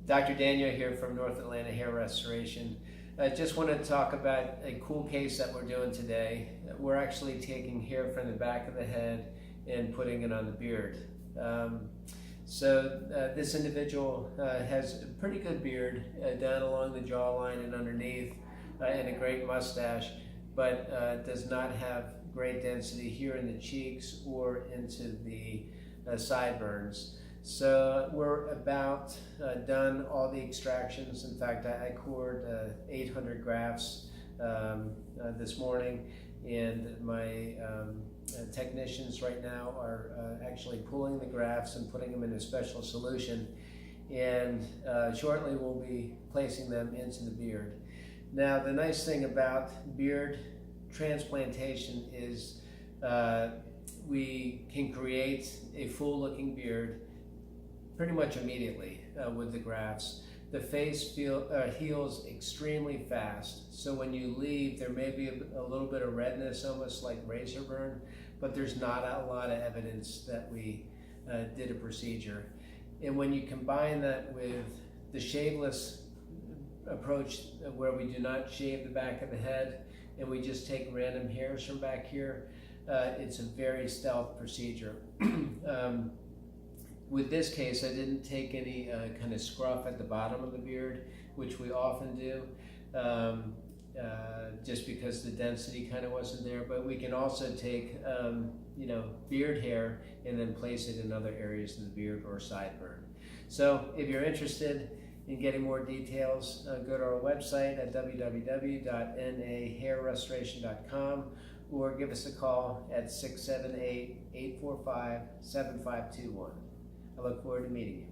Dr. Danyo here from North Atlanta Hair Restoration. I just want to talk about a cool case that we're doing today. We're actually taking hair from the back of the head and putting it on the beard. This individual has a pretty good beard down along the jawline and underneath, and a great mustache, but does not have great density here in the cheeks or into the sideburns. So we're about done all the extractions. In fact, I cored 800 grafts this morning, and my technicians right now are actually pulling the grafts and putting them in a special solution, and shortly we'll be placing them into the beard. Now, the nice thing about beard transplantation is we can create a full-looking beard pretty much immediately with the grafts. The face heals extremely fast, so when you leave there may be a little bit of redness, almost like razor burn, but there's not a lot of evidence that we did a procedure. And when you combine that with the shaveless approach, where we do not shave the back of the head and we just take random hairs from back here, it's a very stealth procedure. With this case, I didn't take any kind of scruff at the bottom of the beard, which we often do, just because the density kind of wasn't there. But we can also take, beard hair and then place it in other areas of the beard or sideburn. So if you're interested in getting more details, go to our website at www.nahairrestoration.com or give us a call at 678-845-7521. I look forward to meeting you.